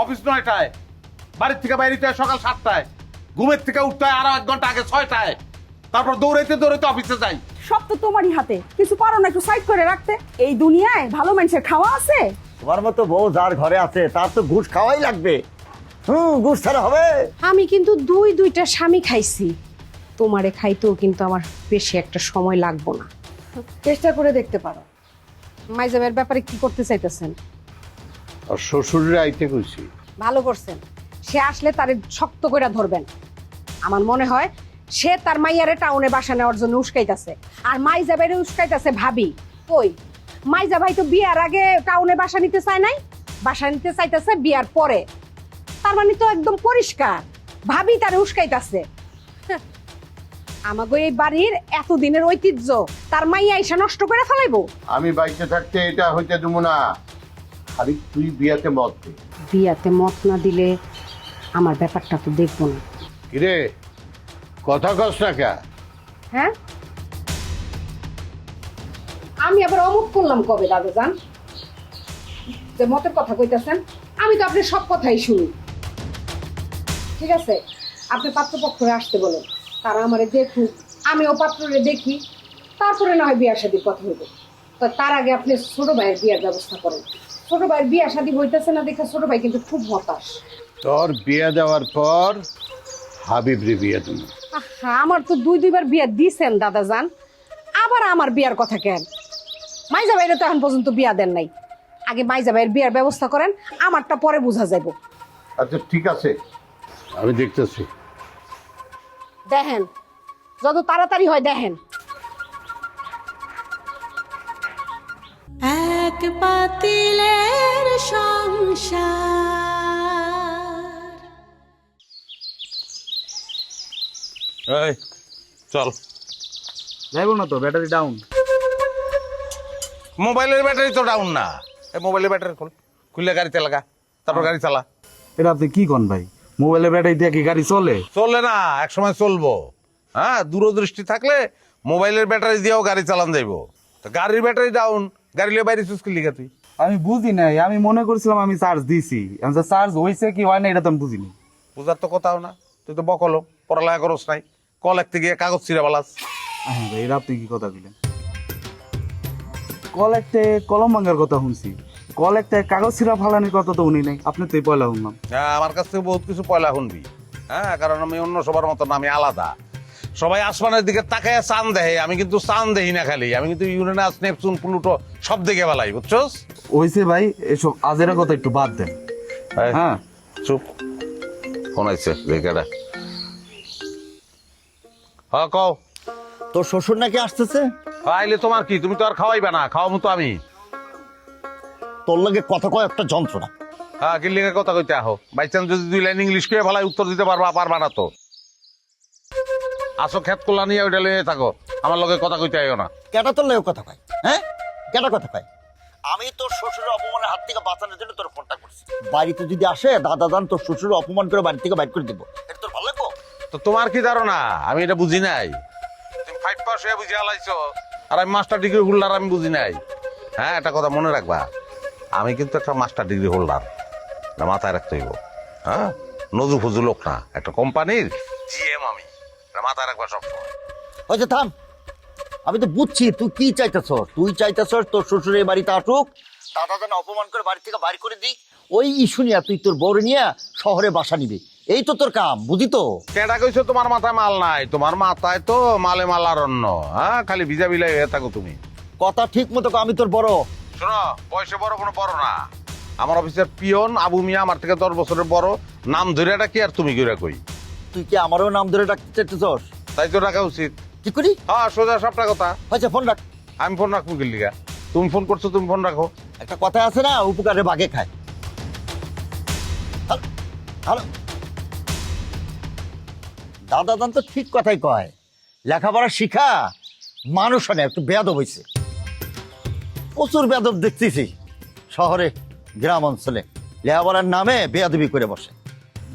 Office 9টায়, বাড়ির থেকে বাইরে হতে হয় সকাল 7টায়, ঘুমের থেকে উঠতে হয় আরো 1 ঘন্টা আগে 6টায়, তারপর দৌড়াইতে দৌড়াইতে অফিসে যাই। সব তো তোমারই হাতে, কিছু পারো না একটু সাইড করে রাখতে? এই দুনিয়ায় ভালো মানুষের খাওয়া আছে? তোমার মতো বউ যার ঘরে আছে তার তো ঘুষ খাওয়াই লাগবে। ঘুষ ছাড়া হবে? আমি কিন্তু দুইটা স্বামী খাইছি, তোমারে খাইতেও কিন্তু আমার বেশি একটা সময় লাগবো না। চেষ্টা করে দেখতে পারো। মাইজাবের ব্যাপারে কি করতে চাইতেছেন? আর শ্বশুরের আইতে কইছি। ভালো করছেন, সে আসলে তারে শক্ত করে ধরবেন। আমার মনে হয় সে তার মাইয়ারে টাউনে বাসা নেওয়ার জন্য উস্কাইতেছে, আর মাইজাবেরে উস্কাইতেছে ভাবি। কই, মাইজা ভাই তো বিয়ার আগে টাউনে বাসা নিতে চায় নাই, বাসা নিতে চাইতেছে বিয়ার পরে। তার মানে তো একদম পরিষ্কার ভাবি তারে উস্কাইতেছে। আমাগো এই বাড়ির এতদিনের ঐতিহ্য তার মাইয়া এসে নষ্ট করে ফেলাইবো। আমি বাইকে থাকতে এটা হইতে দেবো না। খালি তুই বিয়াতে মত দে। বিয়াতে মত না দিলে আমার ব্যাপারটা তো দেখবো না। কিরে, কথা কস না কে? হ্যাঁ, আমি আবার অমুক করলাম কবে দাদু জান যে মতের কথা কইতেছেন? আমি তো আপনার সব কথাই শুনি। ঠিক আছে, আপনি পাত্রপক্ষরে আসতে বলেন, তারা আমারে দেখুক, আমিও পাত্ররে দেখি, তারপরে না হয় বিয়ার শাদীর কথা হইব। তো তার আগে আপনি ছোট ভাইয়ের বিয়ার ব্যবস্থা করেন। ছোট ভাইয়ের বিয়া শাদী হইতেছে না দেখে ছোট ভাই কিন্তু খুব হতাশ। তোর বিয়ে দেওয়ার পর হাবিবরে বিয়ে দিন। আহা, আমার তো দুইবার বিয়া দিছেন দাদা জান, আবার আমার বিয়ার কথা কেন? মাইজা ভাইরে তো এখন পর্যন্ত বিয়া দেন নাই। আগে মাইজা ভাইয়ের বিয়ার ব্যবস্থা করেন, আমারটা পরে বোঝা যাইব। আচ্ছা ঠিক আছে, আমি দেখতেছি। দেখেন, যত তাড়াতাড়ি হয় দেখেন। এক পাতিলের সংসার। এই চল। যাইব না তো, ব্যাটারি ডাউন। মোবাইলের ব্যাটারি তো ডাউন না। এই মোবাইলের ব্যাটারি খুললে গাড়িতে লাগা, তারপর গাড়ি চালা। এটা আপনি কি কন ভাই? মোবাইলের ব্যাটারি দিয়ে কি গাড়ি চলে? চলে না, একসময় চলবো। হ্যাঁ, দূরদৃষ্টি থাকলে মোবাইলের ব্যাটারি দিয়েও গাড়ি চালান যাইবো। তো গাড়ির ব্যাটারি ডাউন, গাড়ি লিয়ে বাইরে চুজ করলি তুই? আমি বুঝি নাই, আমি মনে করছিলাম আমি চার্জ দিছি। চার্জ হয়েছে কি হয় না এটা তো আমি বুঝিনি। বুঝার তো কথাও না, তুই তো বকলো পড়ালেখা করস নাই, কল লিখতে গিয়ে কাগজ ছিঁড়ে বালাস। হ্যাঁ ভাই, এটা আপনি কি কথা বললেন? কল একটা কলম ভাঙার কথা শুনছি, কল একটা কাগজ ছিঁড়া ফালানির কথা তো উনি নাই। আপনি তো পয়লা শুনলাম। হ্যাঁ, আমার কাছ থেকে বহুত কিছু পয়লা শুনবি। হ্যাঁ, কারণ আমি অন্য সবার মতন, আমি আলাদা। সবাই আসমানের দিকে তাকায় চাঁদ দেখে, আমি কিন্তু চাঁদ দেখি না। খালি আমি কিন্তু ইউরেনাস, নেপচুন, প্লুটো সব দেখে বেলাই, বুঝছস? হয়েছে ভাই, এসব আজেরা কথা একটু বাদ দেন। হ্যাঁ চুপ। ফোন আইছে দেখেটা। হ্যাঁ কও। তোর শ্বশুর নাকি আসতেছে? আইলে তোমার কি? তুমি তো আর খাওয়াইবা না, খাওয়াবো তো আমি। তোর লাগে কথা কয় একটা যন্ত্রণা। হ্যাঁ, কিল্লিকে কথা কইতে আহো। বাই চান্স যদি 2 লাইন ইংলিশ কে ভালাই উত্তর দিতে পারবা না তো। আসো খেত কোলা নিয়ে ওইটা লিয়ে থাকো, আমার লগে কথা কইতে আইও না। কেটা তোর লাগে কথা কয়? হ্যাঁ, কেটা কথা কয়? আমি তোর শ্বশুরের অপমানের হাত থেকে বাঁচানোর জন্য তোর ফোনটা করছি। বাড়িতে যদি আসে দাদা দান তোর শ্বশুরের অপমান করে বাড়ি থেকে বাইর করে দিব, এটা তোর ভালো লাগবো? তো তোমার কি ধারণা আমি এটা বুঝি নাই? তুমি 5 পাস হয়ে বুঝে আলাইছো, আর আমি মাস্টার ডিগ্রি হোল্ডার, আমি বুঝি নাই। হ্যাঁ, একটা কথা মনে রাখবা, আমি কিন্তু একটা মাস্টার ডিগ্রি হোল্ডার, মাথায় রাখতে হইব। হ্যাঁ, নজু ফজু লোক না, একটা কোম্পানির জিএম আমি, এটা মাথায় রাখবা সবসময়। হয়েছে, থাম। আমি তো বুঝছি তুই কি চাইতেছ। তুই চাইতেছ তোর শ্বশুর এই বাড়িতে আসুক, দাদা যেন অপমান করে বাড়ি থেকে বাইর করে দিক, ওই ইস্যু নিয়ে তুই তোর বউরে নিয়ে শহরে বাসা নিবি। এই তো তোর কাম, বুঝি তো? কেডা কইছো তোমার মাথায় মাল নাই? তোমার মাথায় তো মালে মাল আরণ্য। হ্যাঁ, খালি ভিজা বিলাই হয়ে থাকো তুমি। কথা ঠিক মতো কও, আমি তোর বড়। শোনো, বয়সে বড় কোনো বড় না। আমার অফিসের পিয়ন আবু মিয়া আমার থেকে 10 বছরের বড়। নাম ধরে ডাকি আর তুমি কইরা কই। তুই কি আমারও নাম ধরে ডাকতে চাইতেছস? তাই তো ডাকা উচিত। কি করি? হ্যাঁ, সোজা সবটা কথা। হয়েছে, ফোন রাখ। আমি ফোন রাখবো কি লিগা? তুমি ফোন করছো, তুমি ফোন রাখো। একটা কথা আছে না, উপকারে বাগে খায়। হ্যালো, দাদা দান তো ঠিক কথাই কয়, লেখাপড়া শিখা মানুষ না একটু বেয়াদব হয়েছে। প্রচুর বেয়াদব দেখতেছি শহরে, গ্রাম অঞ্চলে লেখাপড়ার নামে বেয়াদবি করে বসে।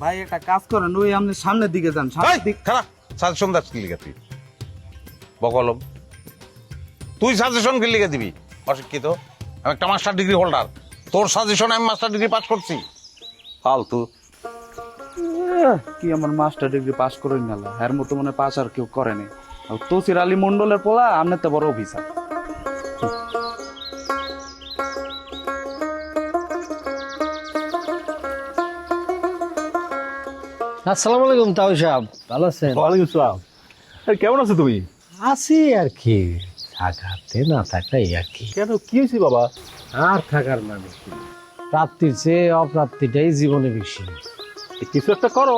ভাই একটা কাজ করেন, ওই আপনি সামনের দিকে যান। সামনের দিক খারাপ সাজেশন দাস কি লিগা তুই? বকলম, তুই সাজেশন কি লিগা দিবি? অশিক্ষিত। আমি একটা মাস্টার ডিগ্রি হোল্ডার, তোর সাজেশন আমি মাস্টার ডিগ্রি পাস করছি। ফালতু। কি আমার মাস্টার ডিগ্রি পাস করে নিল, এর মতো মনে পাস আর কেউ করেনি। তসির আলী মন্ডলের পোলা আপনার তো বড় অফিসার। আসসালামু আলাইকুম তাও সাহেব, ভালো আছেন? ওয়ালাইকুম আসসালাম। কেমন আছো তুমি? আছি আর কি, থাকাতে না থাকাই আর কি। কেন, কি হয়েছে বাবা? আর থাকার মানে কি, প্রাপ্তির চেয়ে অপ্রাপ্তিটাই জীবনে বেশি। কিছু একটা করো,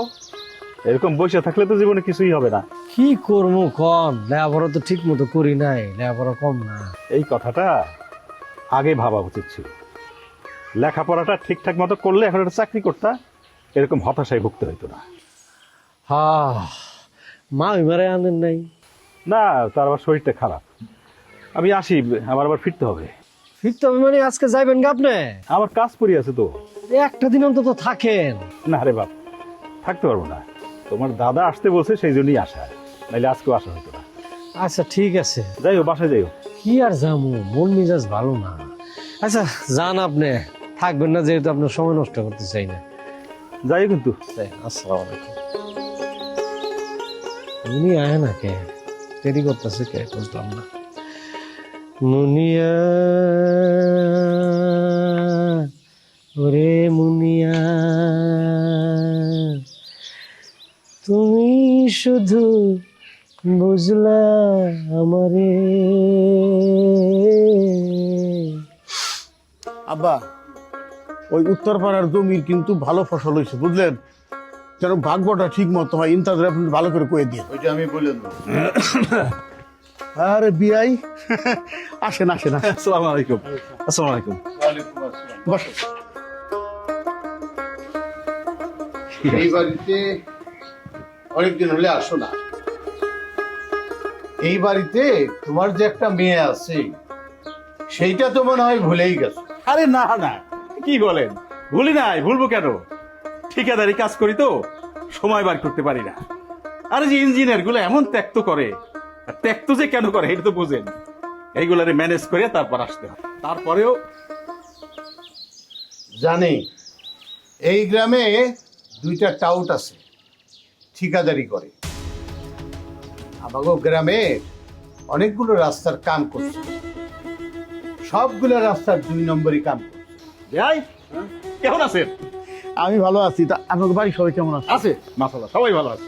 এরকম বসে থাকলে তো জীবনে কিছুই হবে না। কি করবো কম, লেখাপড়া তো ঠিক মতো করি নাই, লেখাপড়া কম না। এই কথাটা আগে ভাবা উচিত ছিল। লেখাপড়াটা ঠিকঠাক মতো করলে এখন একটা চাকরি করতা, এরকম হতাশায় ভুগতে হইতো না। হা, মা মারে আনেন নাই? না, তার আবার শরীরটা খারাপ। আমি আসি, আমার আবার ফিরতে হবে। ফিরতে হবে মানে আজকে যাইবেন কি আপনি? আমার কাজ পড়ে আছে তো। একটা দিন অন্তত থাকেন। না রে বাপ, থাকতে পারবো না। তোমার দাদা আসতে বলছে, সেই জন্যই আসা, নাইলে আজকেও আসা হইতো না। আচ্ছা ঠিক আছে, যাইও, বাসায় যাইও। কি আর যাবো, মন মেজাজ ভালো না। আচ্ছা যান, আপনি থাকবেন না যেহেতু আপনার সময় নষ্ট করতে চাই না। যাইও কিন্তু। আসসালামু আলাইকুম। উনি আয় না কে, দেরি করতেছে কে বুঝলাম না। মুনিয়া, ওরে মুনিয়া, তুমি শুধু বুঝলা আমারে। আব্বা, ওই উত্তরপাড়ার জমির কিন্তু ভালো ফসল হয়েছে, বুঝলেন? যেন ভাগ্যটা ঠিক মতো হয়, ইন্তাদের আপনি ভালো করে কয়ে দিয়ে। ওইটা আমি বলে দেবো। আরে বিয়াই, আসেন আসেন আসেন। আসসালামু আলাইকুম। আসসালামু আলাইকুম। বস। এই বাড়িতে অনেকদিন হলে আসো না। এই বাড়িতে তোমার যে একটা মেয়ে আছে, সেইটা তো মনে হয় ভুলেই গেছো। আরে না না, কি বলেন, ভুলি নাই, ভুলবো কেন? ঠিকাদারি কাজ করি তো, সময় বার করতে পারি না। আরে যে ইঞ্জিনিয়ার গুলো এমন ত্যাক্ত করে, আর ত্যাক্ত যে কেন করে এটা তো বুঝেন। এইগুলারে ম্যানেজ করে তারপর আসতে হয়। তারপরেও জানি এই গ্রামে দুইটা টাউট আছে, ঠিকাদারি করে। আমাগো গ্রামে অনেকগুলো রাস্তার কাম করছে, সবগুলো রাস্তার 2 নম্বরই কাম করছে। ভাই কেমন আছেন? আমি ভালো আছি, তা আপনার বাড়ি সবাই কেমন আছে? আছে মাশাআল্লাহ, সবাই ভালো আছে।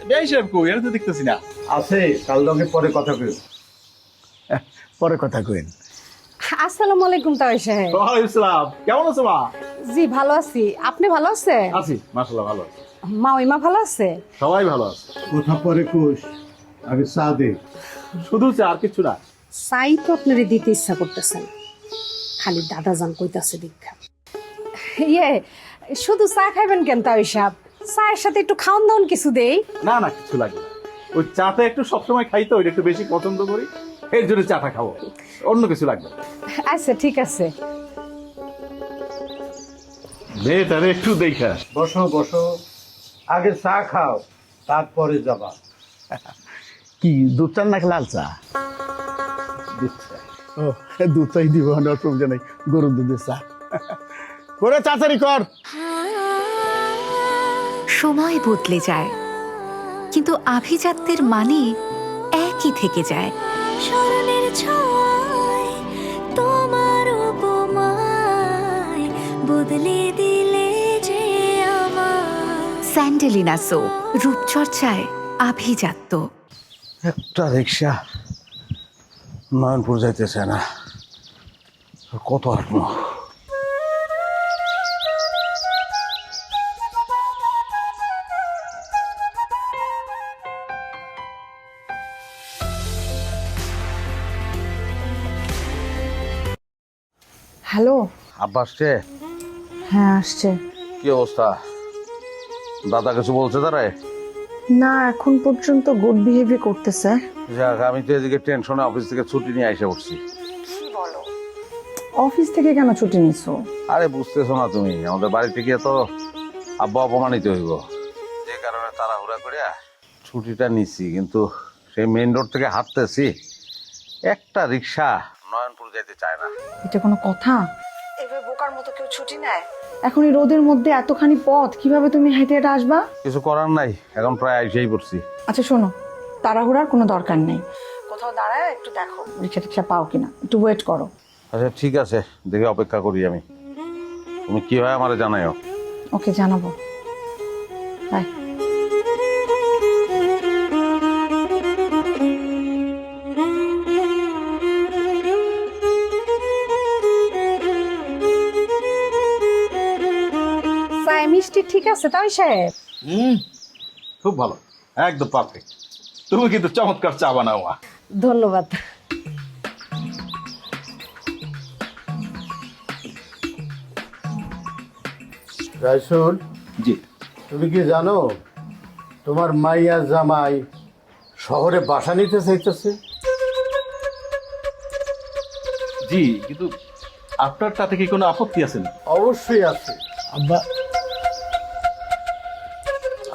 ভাই সাহেব কই, এর তো দেখতেছি না। আছে, কাল লগে পরে কথা কইব। পরে কথা কইন। আসসালামু আলাইকুম তাওই সাহেব। ওয়ালাইকুম আসসালাম। কেমন আছো মা? জি ভালো আছি, আপনি ভালো আছেন? আছি মাশাআল্লাহ, ভালো আছি। মা ওইমা ভালো আছে? সবাই ভালো আছে। কথা পরে কোষ, আগে চা দে। শুধু চা, আর কিছু না। চাই তো আপনারে দিতে ইচ্ছা করতেছেন, খালি দাদা যান কইতাছে দীক্ষা। ইয়ে, শুধু চা খাইবেন কেন তাওই সাহেব? চায়ের সাথে একটু খাওন দাওন কিছু দেই। না না, কিছু লাগবে না। ওই চাটা একটু সবসময় খাই তো, ওইটা একটু বেশি পছন্দ করি, এর জন্য চাটা খাবো, অন্য কিছু লাগবে না। আচ্ছা ঠিক আছে। মেয়েটারে একটু দেখা। বসো বসো, আগে চা খাও, তারপরে যাবা। কি দুধ চান নাকি লাল চা? দিচ্ছে। ও, দুধ চাই দিব, অসুবিধা নেই, গরুর দুধের চা করে তাড়াতাড়ি কর। সময় বদলে যায়, কিন্তু আভিজাত্যের মানে একই থেকে যায়। স্মরণের ছোঁয়ায় তোমার উপমায় বদলে দিলে যে আমার। স্যান্ডেলিনা সো, রূপচর্চায় আভিজাত্য। একটা রিক্সা নয়নপুর যাইতেছে না, কত হাঁটবো? হ্যালো। আব্বা আসছে? হ্যাঁ আসছে। কি অবস্থা? দাদা কিছু বলছে তারাই? না, এখন পর্যন্ত গুড বিহেভিয়ার করতেছে। যাক, আমি তো এদিকে টেনশনে অফিস থেকে ছুটি নিয়ে এসে উঠছি। অফিস থেকে কেন ছুটি নিছো? আরে বুঝতেছো না তুমি, আমাদের বাড়িতে গিয়ে তো আব্বা অপমানিত হইব, যে কারণে তাড়াহুড়া করে ছুটিটা নিছি। কিন্তু সেই মেইন রোড থেকে হাঁটতেছি, একটা রিক্সা নয়নপুর যাইতে চায় না। এটা কোনো কথা? এভাবে বোকার মতো কেউ ছুটি নেয়? এখন এই রোদের মধ্যে এতখানি পথ কিভাবে তুমি হেঁটে হেঁটে আসবা? কিছু করার নাই, এখন প্রায় আইসেই পড়ছি। আচ্ছা শোনো, তাড়াহুড়ার কোনো দরকার নেই, কোথাও দাঁড়ায় একটু দেখো রিক্সা টিক্সা পাও কিনা, একটু ওয়েট করো। আচ্ছা ঠিক আছে, দেখে অপেক্ষা করি আমি। তুমি কি হয় আমারে জানাইও। ওকে, জানাবো। বাই। চায় মিষ্টি ঠিক আছে তাই সাহেব? খুব ভালো, একদম পারফেক্ট। তুমি কিন্তু চমৎকার চা বানাও মা। ধন্যবাদ। রাইসুল, জি। তুমি কি জানো তোমার মাইয়া জামাই শহরে বাসা নিতে চাইতেছে? জি, কিন্তু আপনার তাতে কি কোনো আপত্তি আছে? অবশ্যই আছে আব্বা।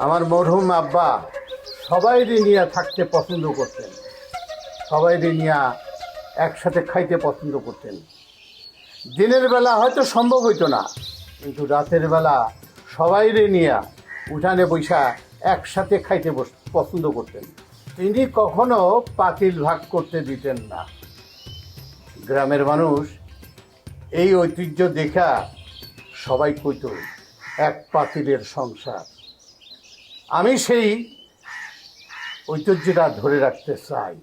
আমার মরহুম আব্বা সবাই নিয়ে থাকতে পছন্দ করতেন, সবাই নিয়ে একসাথে খাইতে পছন্দ করতেন। দিনের বেলা হয়তো সম্ভব হইতো না, কিন্তু রাতের বেলা সবাই নিয়ে উঠানে বৈশা একসাথে খাইতে পছন্দ করতেন। তিনি কখনো পাতিল ভাগ করতে দিতেন না। গ্রামের মানুষ এই ঐতিহ্য দেখা সবাই কইত এক পাতিলের সংসার। আমি সেই ঐতিহ্যটা ধরে রাখতে চাই।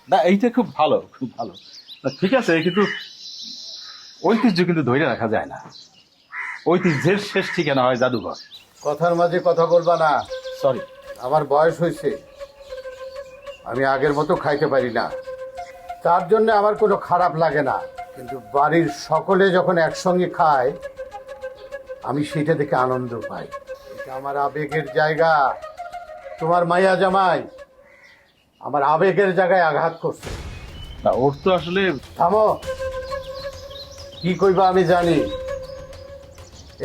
না, এইটা খুব ভালো, খুব ভালো। না, ঠিক আছে, কিন্তু ঐতিহ্য কিন্তু ধরে রাখা যায় না। ঐতিহ্যের শেষ ঠিকানা হয় জাদুঘর। কথার মাঝে কথা বলবা না। সরি। আমার বয়স হয়েছে, আমি আগের মতো খাইতে পারি না, তার জন্য আমার কোনো খারাপ লাগে না। কিন্তু বাড়ির সকলে যখন একসঙ্গে খায় আমি সেটা দেখে আনন্দ পাই। এটা আমার আবেগের জায়গা। তোমার মাইয়া জামাই আমার আবেগের জায়গায় আঘাত করছে। না, ওর তো আসলে থামো, কি কইবা আমি জানি।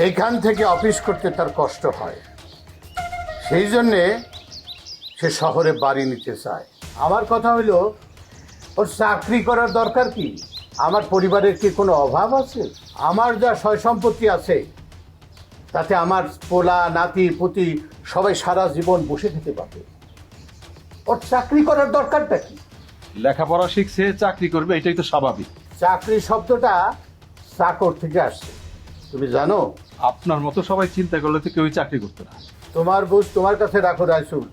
এইখান থেকে অফিস করতে তার কষ্ট হয়, সেই জন্যে সে শহরে বাড়ি নিতে চায়। আমার কথা হইল, ওর চাকরি করার দরকার কি? আমার পরিবারের কি কোনো অভাব আছে? আমার যা সয় সম্পত্তি আছে তাতে আমার পোলা নাতি পুতি সবাই সারা জীবন বসে থেকে পাবে। ওর চাকরি করার দরকারটা কি? লেখাপড়া শিখছে, চাকরি করবে, এটাই তো স্বাভাবিক। চাকরি শব্দটা চাকর থেকে আসছে, তুমি জানো? আপনার মতো সবাই চিন্তা করলে তো কেউই চাকরি করতো না। তোমার বুঝ তোমার কাছে রাখো রাইসুল।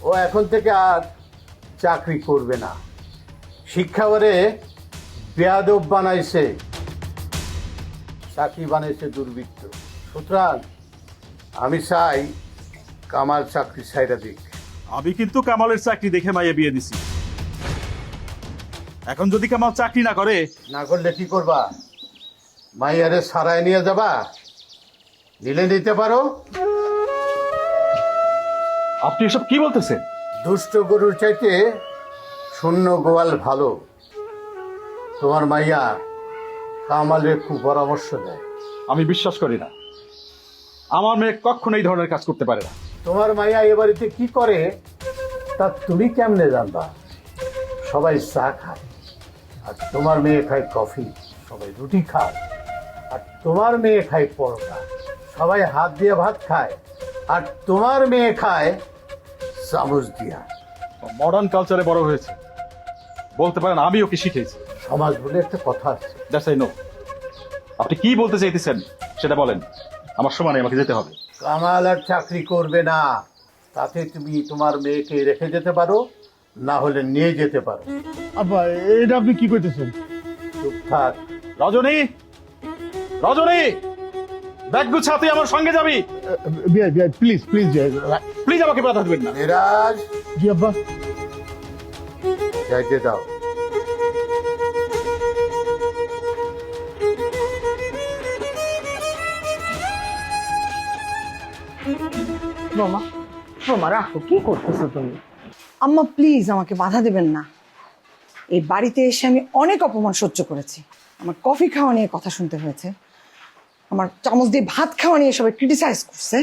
ও এখন থেকে আর চাকরি করবে না। শিক্ষা ওরে বেয়াদব বানাইছে, চাকরি বানাইছে দুর্বৃত্ত। সুতরাং আমি চাই কামাল চাকরি ছাইড়া দিক। আমি কিন্তু কামালের চাকরি দেখে মাইয়া বিয়ে দিছি। এখন যদি কামাল চাকরি না করে? না করলে কি করবা? মাইয়ারে সারায় নিয়ে যাবা? নিলে নিতে পারো। আপনি এসব কি বলতেছেন? দুষ্ট গরুর চাইতে শূন্য গোয়াল ভালো। তোমার মাইয়া কামালের খুব পরামর্শ দেয়। আমি বিশ্বাস করি না, আমার মেয়ে কখনো এই ধরনের কাজ করতে পারে না। তোমার মাইয়া এ বাড়িতে কি করে তা তুমি কেমনে জানবা? সবাই চা খায় আর তোমার মেয়ে খায় কফি, সবাই রুটি খায় আর তোমার মেয়ে খায় পরোটা, সবাই হাত দিয়ে ভাত খায় আর তোমার মেয়ে খায় চামচ দিয়া। মডার্ন কালচারে বড় হয়েছে, বলতে পারেন আমি ওকে শিখেছি। সমাজ বলে একটা কথা আছে। That's I know. আপনি কি বলতে চাইতেছেন সেটা বলেন, আমার সময় নেই, আমাকে যেতে হবে। কামাল আর চাকরি করবে না, তাতে তুমি তোমার মেয়েকে রেখে যেতে পারো, না হলে নিয়ে যেতে পারো। আব্বা, এটা আপনি কি কইতেছেন? চুপ থাক। রজনী, রজনী, ব্যাগ গুছা, তুই আমার সঙ্গে যাবি। বিআই বিআই প্লিজ প্লিজ প্লিজ আমাকে বাধা দেবেন না। মিরাজ, জি আব্বা। যাইতে দাও। বোমা, বোমা রাখো, কি করতেছো তুমি? আম্মা প্লিজ আমাকে বাধা দেবেন না। এই বাড়িতে এসে আমি অনেক অপমান সহ্য করেছি। আমার কফি খাওয়া নিয়ে কথা শুনতে হয়েছে, আমার চামচ দিয়ে ভাত খাওয়া নিয়ে সবাই ক্রিটিসাইজ করছে।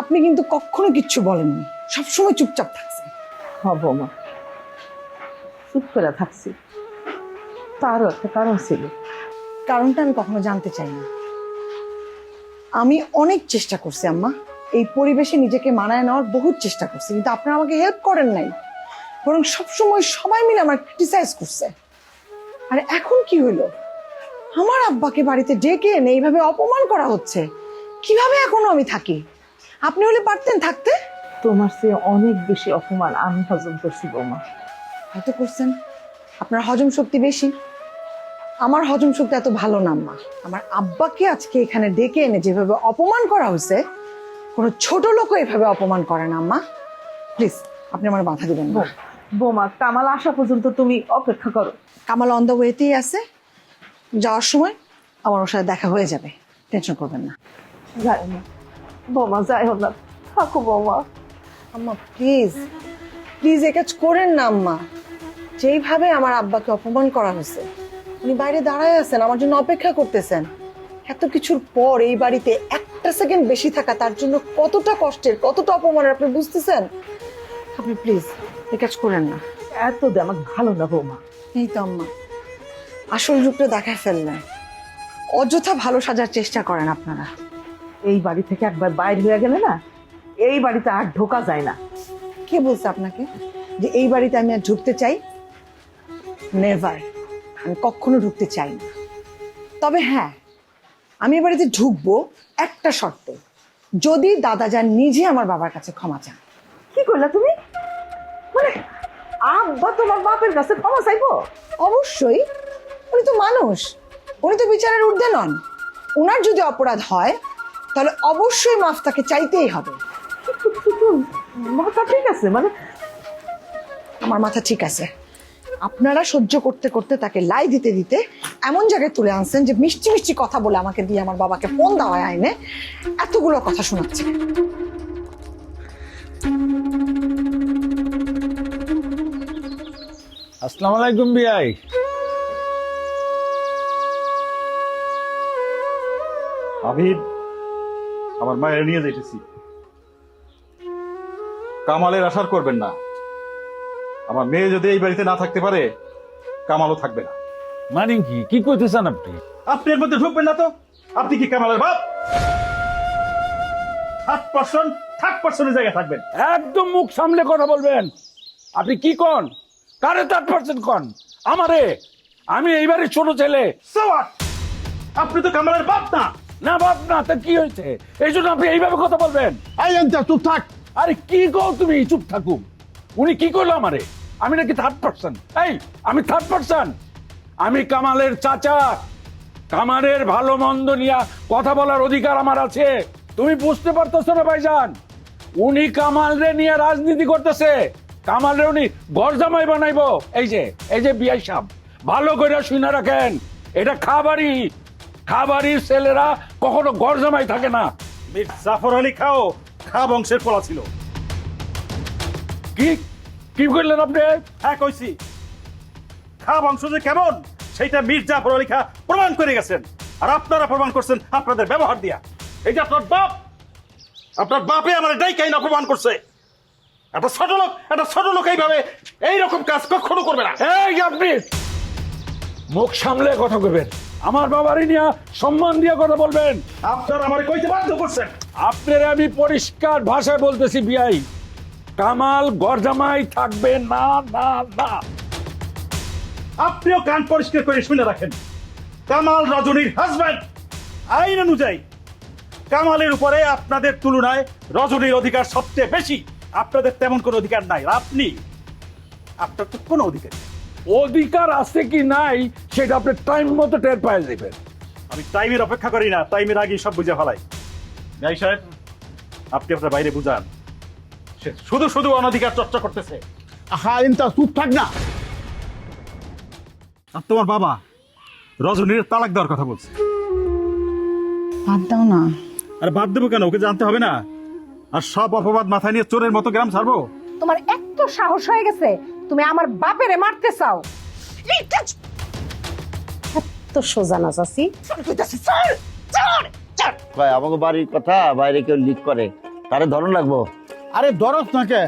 আপনি কিন্তু কখনো কিচ্ছু বলেননি, সবসময় চুপচাপ থাকছেন। হ্যাঁ বৌমা, চুপ করে থাকছি, তারও একটা কারণ ছিল। কারণটা আমি কখনো জানতে চাই না। আমি অনেক চেষ্টা করছি আম্মা, এই পরিবেশে নিজেকে মানায় নেওয়ার বহুত চেষ্টা করছি, কিন্তু আপনারা আমাকে হেল্প করেন নাই, বরং সবসময় সবাই মিলে আমার ক্রিটিসাইজ করছে। আর এখন কি হলো, আমার আব্বাকে বাড়িতে ডেকে এনে এইভাবে অপমান করা হচ্ছে। কিভাবে এখনো আমি থাকি? আপনি হলে পারতেন থাকতে। তোমার চেয়ে অনেক বেশি অপমান আমি হজম করছি বৌমা। হয়তো করছেন, আপনার হজম শক্তি বেশি, আমার হজম শক্তি এত ভালো না আম্মা। আমার আব্বাকে আজকে এখানে ডেকে এনে যেভাবে অপমান করা হয়েছে, কোনো ছোট লোকও এভাবে অপমান করে না আম্মা। প্লিজ আপনি আমার বাধা দিবেন না। বৌমা, কামাল আসা পর্যন্ত তুমি অপেক্ষা করো। কামাল অন দ্য ওয়েতেই আছে, যাওয়ার সময় আমার ওর সাথে দেখা হয়ে যাবে, টেনশন করবেন না। যাই না বৌমা, যাইও না, থাকো বৌমা। আম্মা প্লিজ প্লিজ এ কাজ করেন না আম্মা। যেইভাবে আমার আব্বাকে অপমান করা হয়েছে, উনি বাইরে দাঁড়ায় আছেন, আমার জন্য অপেক্ষা করতেছেন। এত কিছুর পর এই বাড়িতে একটা সেকেন্ড বেশি থাকা তার জন্য কতটা কষ্টের, কতটা অপমানের আপনি বুঝতেছেন? আপনি প্লিজ এ কাজ করেন না। এত আমার ভালো না বৌমা। এই তো আম্মা, আসল রূপটা দেখায় ফেললেন। অযথা ভালো সাজার চেষ্টা করেন আপনারা। এই বাড়ি থেকে একবার বাইরে হয়ে গেলে না, এই বাড়িতে আর ঢোকা যায় না। কে বলছে আপনাকে যে এই বাড়িতে আমি আর ঢুকতে চাই? নেভার, আমি কখনো ঢুকতে চাই না। তবে হ্যাঁ, আমি এ বাড়িতে ঢুকবো একটা শর্তে, যদি দাদাজান নিজে আমার বাবার কাছে ক্ষমা চান। কি করলা তুমি? মানে আব্বা তোমার বাপের কাছে ক্ষমা চাইবো? অবশ্যই, উনি তো মানুষ, উনি তো বিচারের ঊর্ধ্বে নন। ওনার যদি অপরাধ হয় তাহলে অবশ্যই মাফ তাকে চাইতেই হবে। মাথা ঠিক আছে? মানে আমার মাথা ঠিক আছে। আপনারা সহ্য করতে করতে তাকে লাই দিতে দিতে এমন জায়গায় তুলে আনছেন যে মিষ্টি মিষ্টি কথা বলে আমাকে দিয়ে আমার বাবাকে ফোন দেওয়ায় আইনে এতগুলো কথা শোনাচ্ছে। আসসালামু আলাইকুম বিআই। আমি আমার মায়ের নিয়ে যাইতেছি। কামালের আশার করবেন না। আমার মেয়ে যদি এই বাড়িতে না থাকতে পারে, কামালও থাকবে না। মানে কি কি করতেছেন আপনি? আপনি এর মধ্যে ঢুকবেন না তো। আপনি কি কামালের বাপ? 30% জায়গায় থাকবেন। একদম মুখ সামলে কথা বলবেন। আপনি কি কন? কারে 30% কন? আমারে? আমি এইবারে ছোট ছেলে। So what? আপনি তো কামালের বাপ না। না বাপ না, তা কি হয়েছে? এই জন্য আপনি এইভাবে কথা বলবেন? এই আনতা তুই থাক। আরে কি কও তুমি? চুপ থাকুন। উনি কি করলো আমারে? আমি নাকি 3rd%? এই আমি 3rd%? আমি কামালের চাচা। কামালের ভালো মন্দ নিয়ে কথা বলার অধিকার আমার আছে। তুমি বুঝতে পারতেছো না ভাইজান? উনি কামালরে নিয়ে রাজনীতি করতেছে। কামালরে উনি গরজামাই বানাইবো। এই যে বিআই সাহেব, ভালো করে শুনে রাখেন, এটা খাবারির ছেলেরা কখনো গরজামাই থাকে না। মীর জাফর আলী খা বংশের পোলা ছিল। কি কি করলেন আপনি? হ্যাঁ কইছি, খা বংশ যে কেমন সেইটা মীর জাফর আলী প্রমাণ করে গেছেন। আর আপনারা প্রমাণ করছেন আপনাদের ব্যবহার দিয়া। এই যে আপনার বাপে আমার ডাইকাইন অপমান করছে। একটা ছোট লোক এইভাবে এইরকম কাজ কখনো করবে না। এই আপনি মুখ সামলে কথা কইবেন। আমার বাবারই নিয়ে সম্মান দিয়ে কথা বলবেন। আপনারা আমার কইতে বাধ্য করছেন। আপনারা আমি পরিষ্কার ভাষায় বলতেছি বিআই, কামাল গরজামাই থাকবে না না না। আপনিও কান পরিষ্কার করে শুনে রাখেন। কামাল রজনীর হাজব্যান্ড। আইন অনুযায়ী কামালের উপরে আপনাদের তুলনায় রজনীর অধিকার সবচেয়ে বেশি। আপনাদের তেমন কোনো অধিকার নাই। আপনার তো কোনো অধিকার নেই। অধিকার আছে কি নাই সেটা আপনি টাইম মতো টের পায়ে যাবেন। আমি টাইমের অপেক্ষা করি না, টাইমের আগেই সব বুঝে ফেলাই। ভাই সাহেব, আপনি আপনার বাইরে বুঝান। সে শুধু অনধিকার চর্চা করতেছে। হ্যাঁ আনতা চুপ থাক না। আর তোমার বাবা রজনীর তালাক দেওয়ার কথা বলছে। বাদ দাও না। আর বাদ দেবো কেন? ওকে জানতে হবে না? আর সব অপবাদ মাথায় নিয়ে চোরের মতো গ্রাম ছাড়বো? তোমার এত সাহস হয়ে গেছে, তুমি আমার বাপেরে মারতে চাও? এত সোজা না চাচি। আমাকে বাড়ির কথা বাইরে কেউ লিক করে, তারে ধরন লাগবো। আরে ধরস না কে?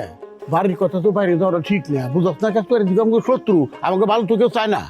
বাড়ির কথা তো বাইরে ধরা ঠিক না, বুঝস না কে? তোর দিকে আমাকে শত্রু, আমাকে ভালো তো কেউ চায় না।